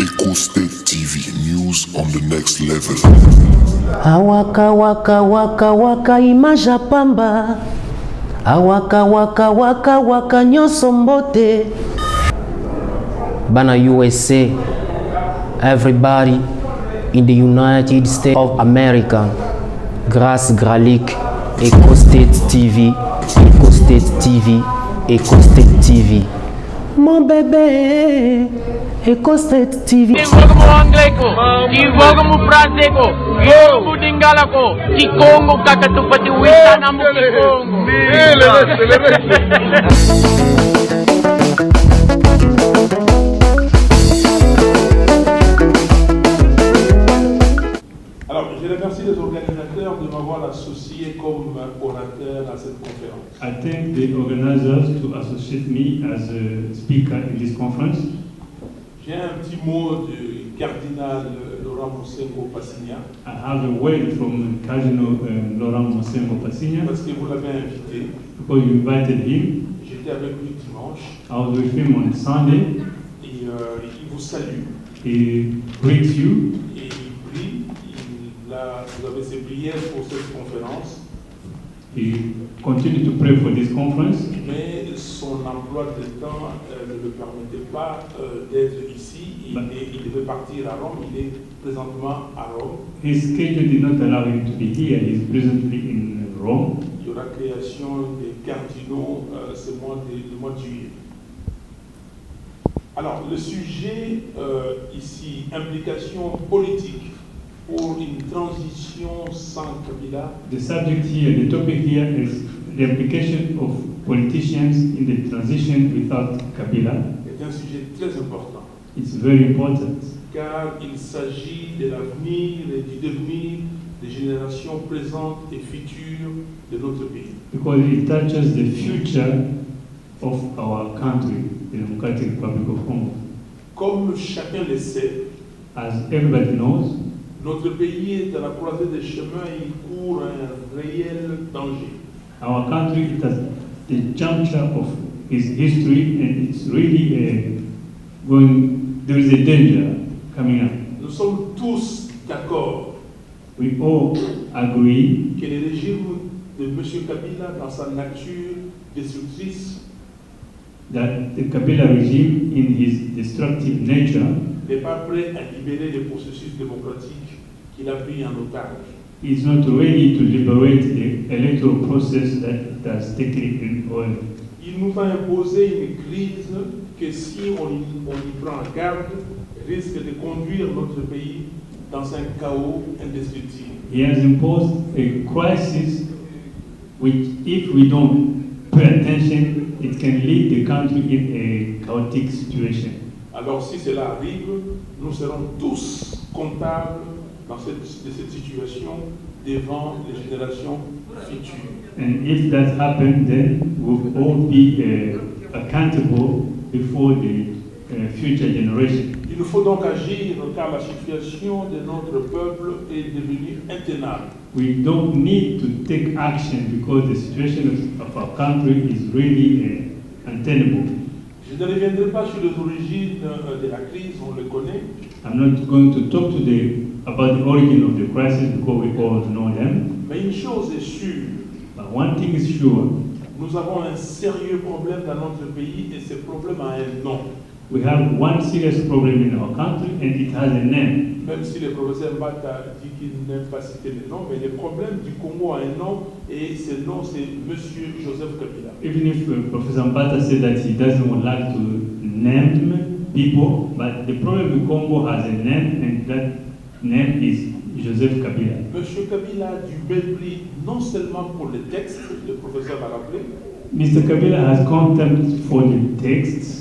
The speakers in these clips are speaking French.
Echo State TV, news on the next level. Awaka waka waka waka imaja pamba. Awaka waka waka waka nyonso mbote. Bana USA, everybody in the United States of America. Grâce Gralik, Echo State TV, Echo State TV, Echo State TV. Mon bébé, Echo State TV. Ivoga mo Anglais ko, ivoga mo France ko, ivoga mo Lingala ko, Kikongo kakatupati wita na mo Kikongo. Alors, je remercie les organisateurs de m'avoir associé comme orateur à cette conférence. I thank the organizers to associate me as a speaker in this conference. J'ai un petit mot du cardinal Laurent Mosengo Passigna. I have a word from Cardinal Laurent Mosengo Passigna Parce que vous l'avez invité. because you invited him. J'étais avec lui dimanche I was with him on Sunday. et il vous salue. He greets you. Et il prie. Vous avez ses prières pour cette conférence. He continued to pray for this conference, Mais son emploi de temps ne le permettait pas d'être ici. Il devait partir à Rome. Il est présentement à Rome. his schedule did not allow him to be here. He is presently in Rome. Il y aura création des cardinaux ce mois de juillet. Alors, le sujet ici, implication politique pour une transition sans Kabila, The subject here, the topic here is the implication of politicians in the transition without Kabila. est un sujet très important, It's very important car il s'agit de l'avenir et du devenir des générations présentes et futures de notre pays. because it touches the future of our country, the Democratic Republic of Congo. Comme chacun le sait, As everybody knows, notre pays est à la croisée des chemins et il court un réel danger. our country is at the juncture of its history and it's really there is a danger coming up. Nous sommes tous d'accord We all agree que le régime de M. Kabila, dans sa nature destructrice, that the Kabila regime, in his destructive nature, n'est pas prêt à libérer les processus démocratiques qu'il a pris en otage. is not ready to liberate the electoral process that it has taken in oil. Il nous a imposé une crise que si on y prend garde, risque de conduire notre pays dans un chaos indestructible. He has imposed a crisis which, if we don't pay attention, it can lead the country in a chaotic situation. Alors si cela arrive, nous serons tous comptables de cette situation devant les générations futures. And if that happens, then we'll all be accountable before the future generation. Il nous faut donc agir car la situation de notre peuple est devenue intenable. We don't need to take action because the situation of our country is really untenable. Je ne reviendrai pas sur les origines de la crise, on le connaît. I'm not going to talk about the origin of the crisis because we all know them. Mais une chose est sûre, But one thing is sure, nous avons un sérieux problème dans notre pays et ce problème a un nom. we have one serious problem in our country and it has a name. Même si le professeur Mbata dit qu'il n'aime pas citer le nom, mais le problème du Congo a un nom et ce nom c'est M. Joseph Kabila. Even if Professor Mbata said that he doesn't like to name people, but the problem in Congo has a name and that name is Joseph Kabila. M. Kabila a du mépris non seulement pour le texte, le professeur l'a rappelé, Mr. Kabila has contempt for the texts,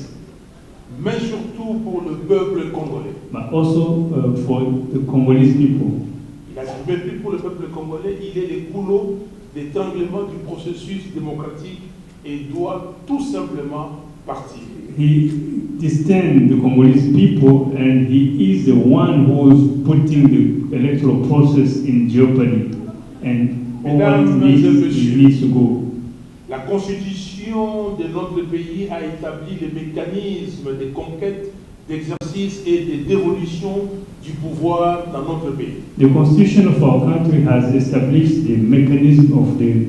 mais surtout pour le peuple congolais. but also for the Congolese people. Il a du mépris pour le peuple congolais, il est le goulot d'étranglement du processus démocratique et doit tout simplement partir. He disdains the Congolese people and he is the one who is putting the electoral process in jeopardy. And all what he needs to go. La constitution de notre pays a établi les mécanismes de conquête d'exercice et de dévolution du pouvoir dans notre pays. The constitution of our country has established the mechanism of the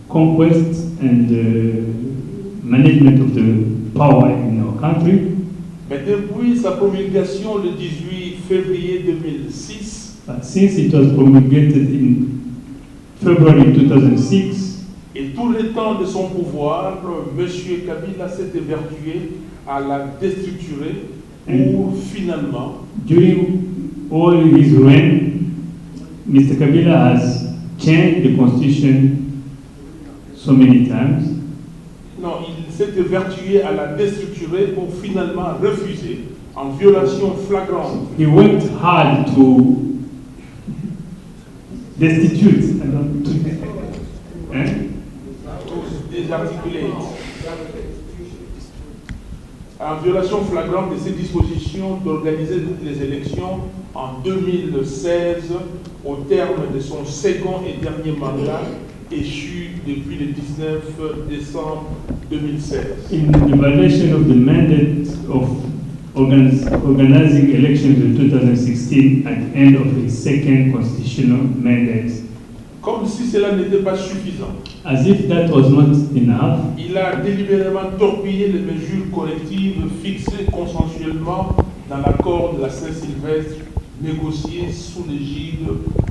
conquest and management of the power in our country. Mais depuis sa promulgation le 18 février 2006, But since it was promulgated in February 2006, et tout le temps de son pouvoir, M. Kabila s'est évertué à la déstructurer pour finalement, during all his reign, Mr. Kabila has changed the constitution so many times. non, il s'est évertué à la déstructurer pour finalement refuser, en violation flagrante, He worked hard to destitute, désarticuler, en violation flagrante de ses dispositions d'organiser les élections en 2016 au terme de son second et dernier mandat échu depuis le 19 décembre 2016. in the violation of the mandate of organizing elections in 2016 at the end of his second constitutional mandate. Comme si cela n'était pas suffisant, As if that was not enough, il a délibérément torpillé les mesures collectives fixées consensuellement dans l'accord de la Saint-Sylvestre négocié sous l'égide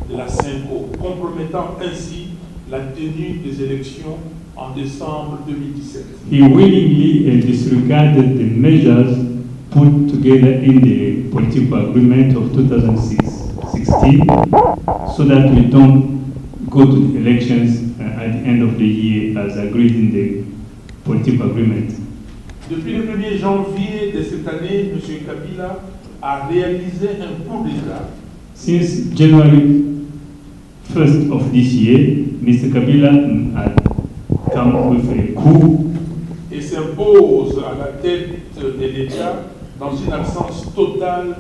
de la CENCO, compromettant ainsi la tenue des élections en décembre 2017. he willingly disregarded the measures put together in the political agreement of 2016 so that we don't go to the elections at the end of the year as agreed in the political agreement. Depuis le 1er janvier de cette année, M. Kabila a réalisé un coup d'État Since January 1st of this year, Mr. Kabila had come with a coup et s'impose à la tête de l'État dans une absence totale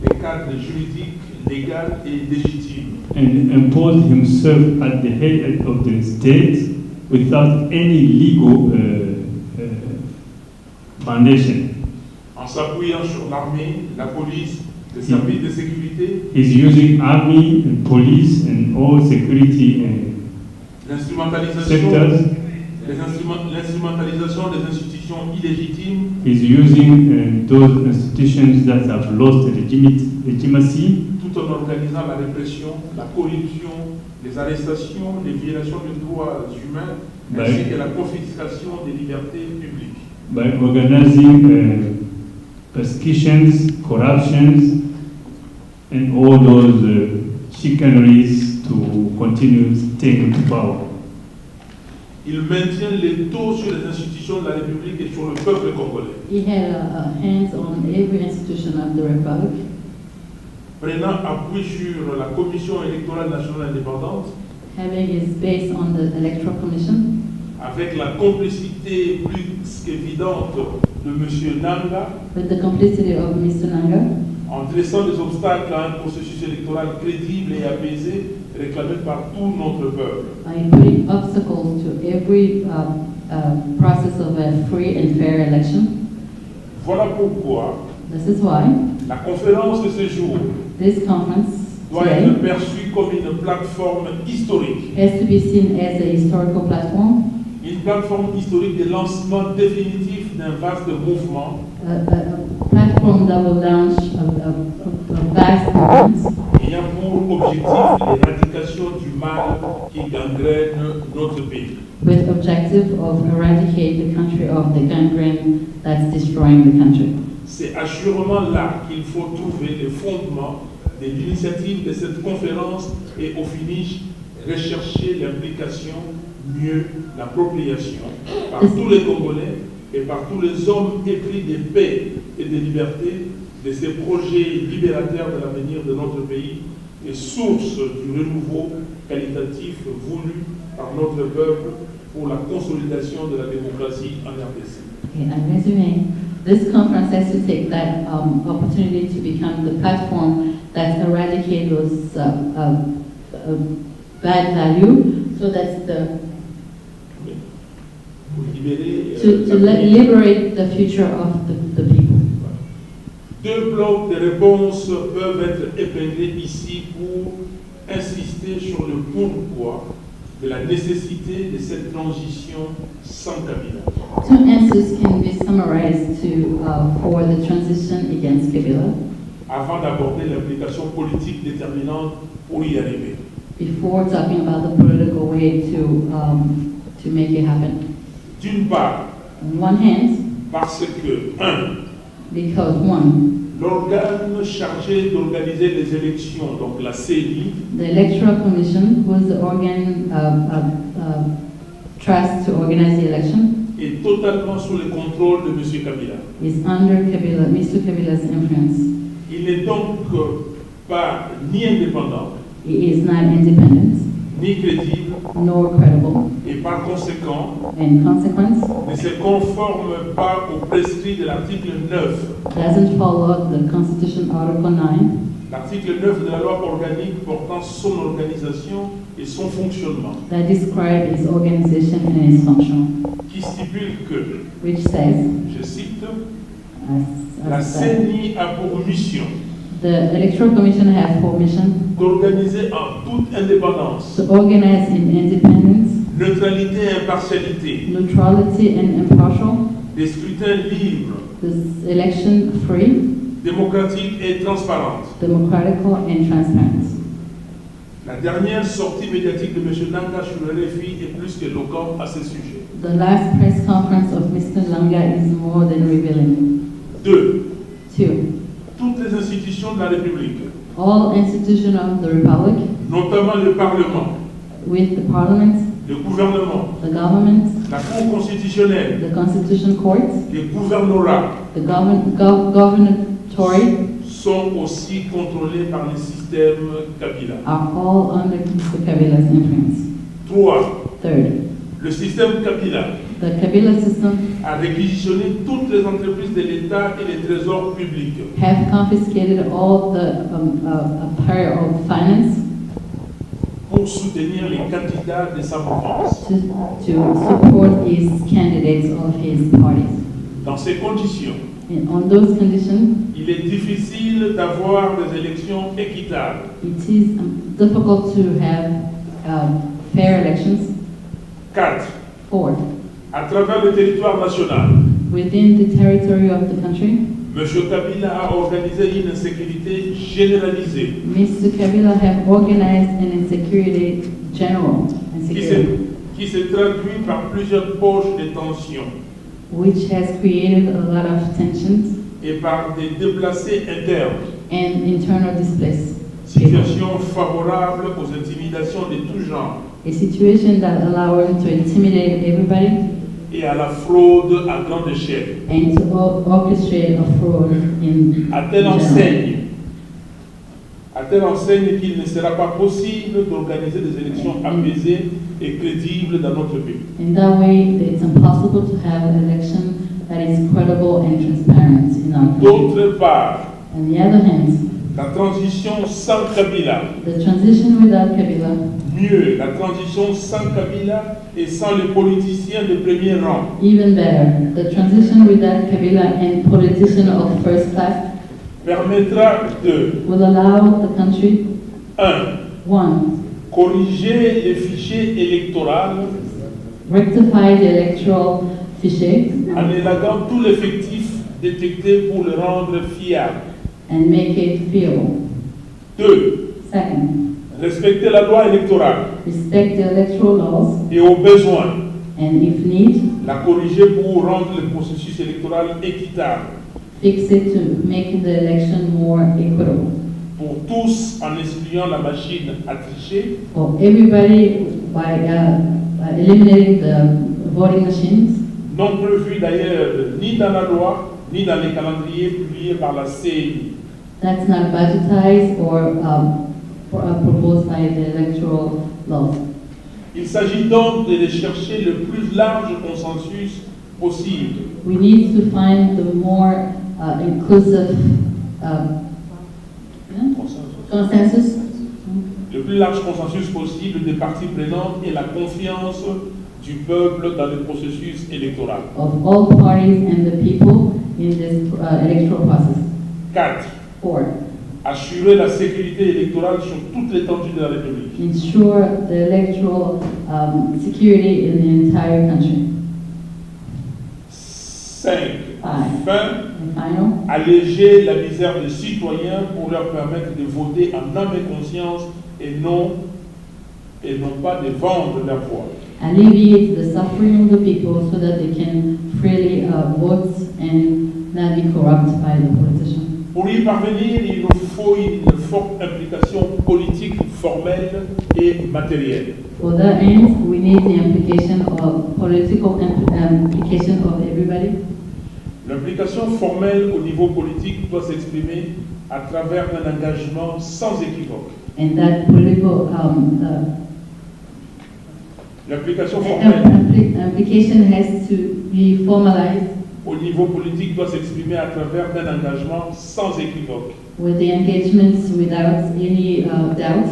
des cadres juridiques, légal et légitime. and imposed himself at the head of the state without any legal foundation. En s'appuyant sur l'armée, la police, les services de sécurité, He's using army and police and all security l'instrumentalisation sectors. l'instrumentalisation des institutions illégitimes, He's using those institutions that have lost legitimacy, tout en organisant la répression, la corruption, les arrestations, les violations des droits humains, ainsi que la confiscation des libertés publiques. by organizing persecutions, corruptions, and all those chicaneries to continue staying to power. Il maintient les taux sur les institutions de la République et sur le peuple congolais, He had hands on every institution of the Republic, prenant appui sur la Commission électorale nationale indépendante, having his base on the Electoral Commission, avec la complicité plus qu'évidente de M. Nanga, with the complicity of Mr. Nanga, en dressant des obstacles à un processus électoral crédible et apaisé réclamé par tout notre peuple. by putting obstacles to every process of a free and fair election. Voilà pourquoi This is why la conférence de ce jour this conference doit today être perçue comme une plateforme historique. has to be seen as a historical platform, Une plateforme historique de lancement définitif d'un vaste mouvement a platform that will launch a vast movement ayant pour objectif l'éradication du mal qui gangrène notre pays. with objective of eradicate the country of the gangrene that's destroying the country. C'est assurément là qu'il faut trouver les fondements de l'initiative de cette conférence et au finish rechercher l'implication, mieux l'appropriation par tous les Congolais et par tous les hommes épris de paix et de liberté de ces projets libérateurs de l'avenir de notre pays et source du renouveau qualitatif voulu par notre peuple pour la consolidation de la démocratie en RDC. Okay, I'm resuming. This conference has to take that opportunity to become the platform that eradicate those bad value, so that's the Pour libérer to liberate the future of the people. Deux blocs de réponses peuvent être épinglés ici pour insister sur le pourquoi de la nécessité de cette transition sans Kabila. Two answers can be summarized for the transition against Kabila Avant d'aborder l'implication politique déterminante pour y arriver. before talking about the political way to make it happen. D'une part, On one hand, parce que, because one, l'organe chargé d'organiser les élections, donc la CENI, the Electoral Commission, who is the organ tasked to organize the election, est totalement sous le contrôle de M. Kabila. is under Mr. Kabila's influence. Il n'est donc pas ni indépendant, He is not independent ni crédible, nor credible. et par conséquent, In consequence, ne se conforme pas aux prescrits de l'article 9. doesn't follow the Constitution Article 9, L'article 9 de la loi organique portant son organisation et son fonctionnement, that describe his organization and his function, qui stipule que, which says, je cite, as la that CENI a pour mission the Electoral Commission has for mission d'organiser en toute indépendance, to organize in independence, neutralité et impartialité, neutrality and impartial, des scrutins libres, this election free, démocratiques et transparentes. democratical and transparent. La dernière sortie médiatique de M. Nanga sur le RFI est plus que éloquente à ce sujet. The last press conference of Mr. Langa is more than revealing. 2. Two, Toutes les institutions de la République, all institutions of the Republic, notamment le Parlement, with the Parliament, le gouvernement, the government, la Cour constitutionnelle, the Constitution Court, les gouvernorats, the governatory, sont aussi contrôlés par le système Kabila. are all under Mr. Kabila's influence. 3. Third, Le système Kabila the Kabila system a réquisitionné toutes les entreprises de l'État et les trésors publics have confiscated all the part of finance pour soutenir les candidats de sa mouvance. to support his candidates of his parties. Dans ces conditions, And on those conditions, il est difficile d'avoir des élections équitables. it is difficult to have fair elections. 4. Fourth, À travers le territoire national, within the territory of the country, M. Kabila a organisé une insécurité généralisée Mr. Kabila have organized an insecurity, general insecurity, qui se traduit par plusieurs poches de tension which has created a lot of tensions et par des déplacés internes, and internal displays. situation favorable aux intimidations de tout genre A situation that allows him to intimidate everybody et à la fraude à grande échelle. and to orchestrate a fraud in À telle general. enseigne qu'il ne sera pas possible d'organiser des élections apaisées et crédibles dans notre pays. In that way, it's impossible to have an election that is credible and transparent in our country. D'autre part, On the other hand, la transition sans Kabila, the transition without Kabila, mieux, la transition sans Kabila et sans les politiciens de premier rang, even better, the transition without Kabila and politicians of first class permettra de will allow the country, 1. one, Corriger les fichiers électoraux rectify the electoral fichier en élaguant tout l'effectif détecté pour le rendre fiable. and make it feasible. 2. Second, Respecter la loi électorale respect the electoral laws et au besoin and, if need, la corriger pour rendre le processus électoral équitable fix it to make the election more equitable. pour tous en excluant la machine à tricher For everybody by eliminating the voting machines, non prévu d'ailleurs ni dans la loi ni dans les calendriers publiés par la CENI. that's not budgetized or proposed by the electoral laws. Il s'agit donc de rechercher le plus large consensus possible We need to find the more inclusive consensus, le plus large consensus possible des parties prenantes et la confiance du peuple dans le processus électoral. of all parties and the people in this electoral process. 4. 4. Assurer la sécurité électorale sur toute l'étendue de la République. Ensure the electoral security in the entire country. 5. Five. Fin, And final, alléger la misère des citoyens pour leur permettre de voter en âme et conscience et non pas de vendre leur voix. alleviate the suffering of the people so that they can freely vote and not be corrupted by the politicians. Pour y parvenir, il nous faut une forte implication politique formelle et matérielle. For that end, we need the implication of political implication of everybody. L'implication formelle au niveau politique doit s'exprimer à travers un engagement sans équivoque. And that political L'implication formelle implication has to be formalized au niveau politique doit s'exprimer à travers un engagement sans équivoque with the engagements without any doubt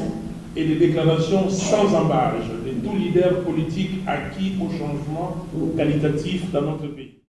et des déclarations sans embâche de tout leader politique acquis au changement qualitatif dans notre pays.